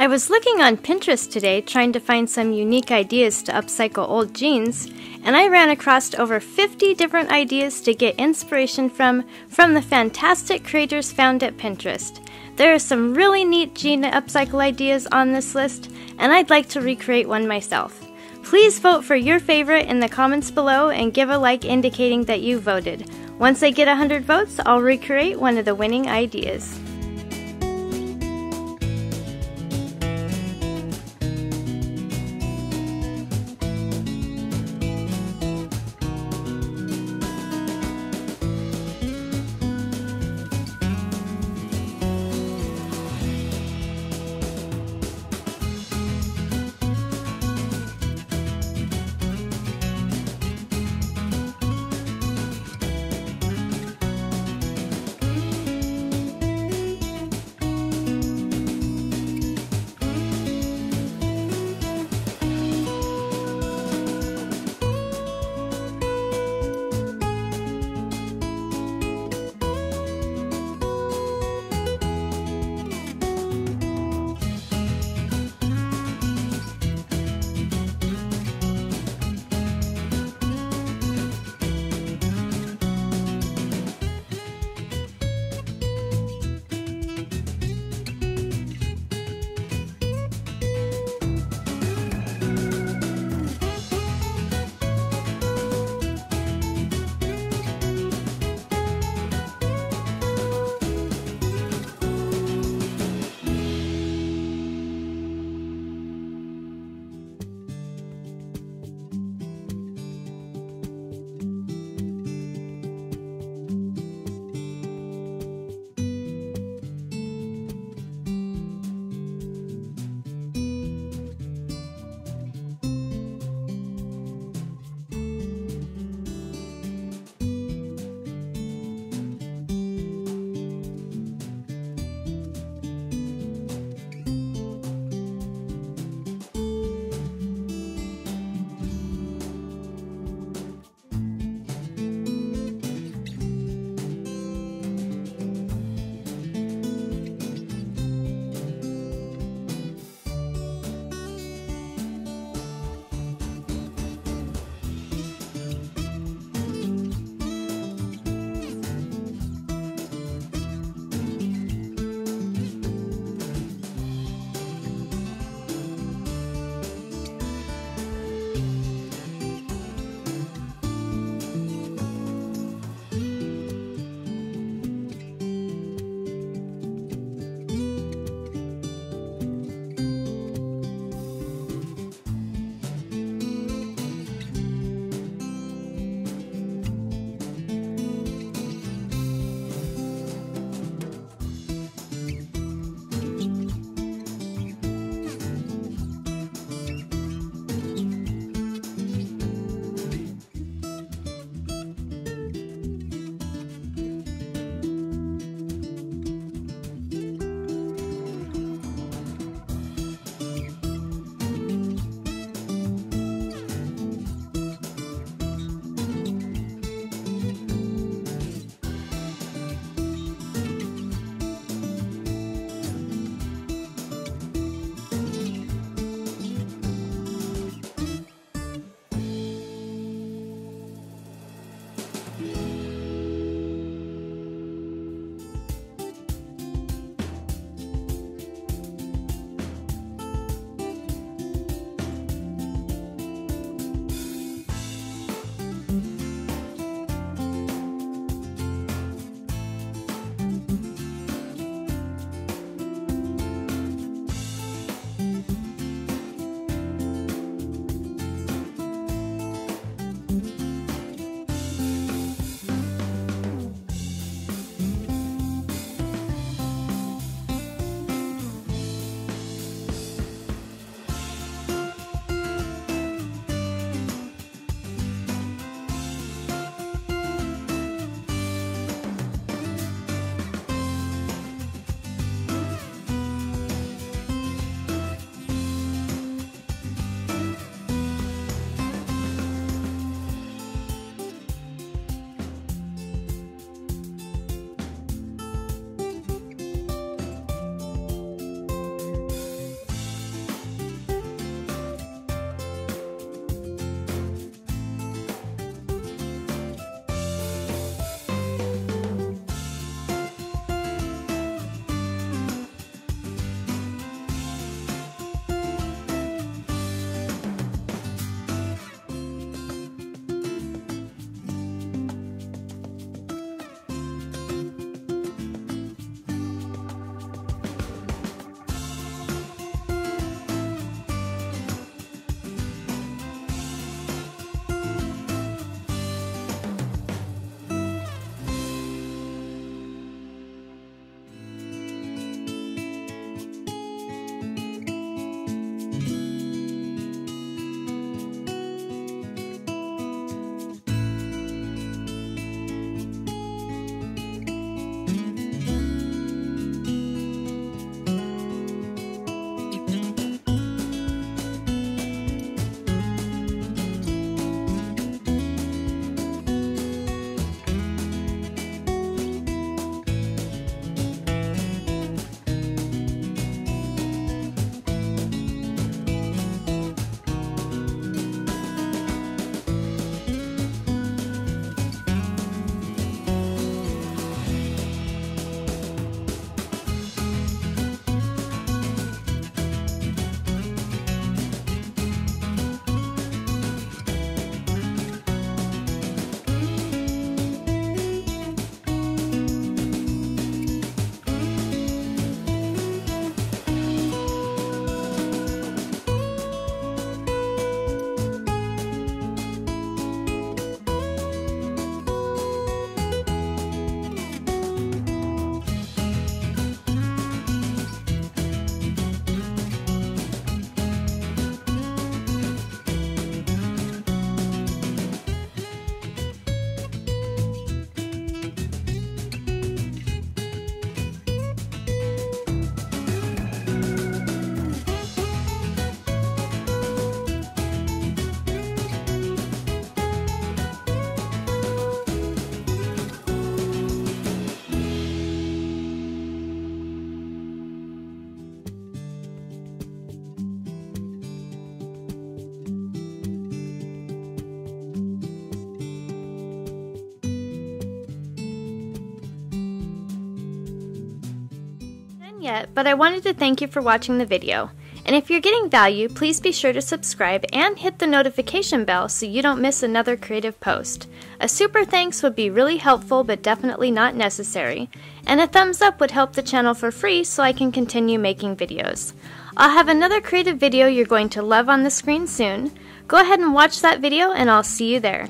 I was looking on Pinterest today trying to find some unique ideas to upcycle old jeans, and I ran across over 50 different ideas to get inspiration from the fantastic creators found at Pinterest. There are some really neat jean upcycle ideas on this list, and I'd like to recreate one myself. Please vote for your favorite in the comments below and give a like indicating that you voted. Once I get 100 votes, I'll recreate one of the winning ideas. yet, but I wanted to thank you for watching the video. And if you're getting value, please be sure to subscribe and hit the notification bell so you don't miss another creative post. A super thanks would be really helpful but definitely not necessary. And a thumbs up would help the channel for free so I can continue making videos. I'll have another creative video you're going to love on the screen soon. Go ahead and watch that video and I'll see you there.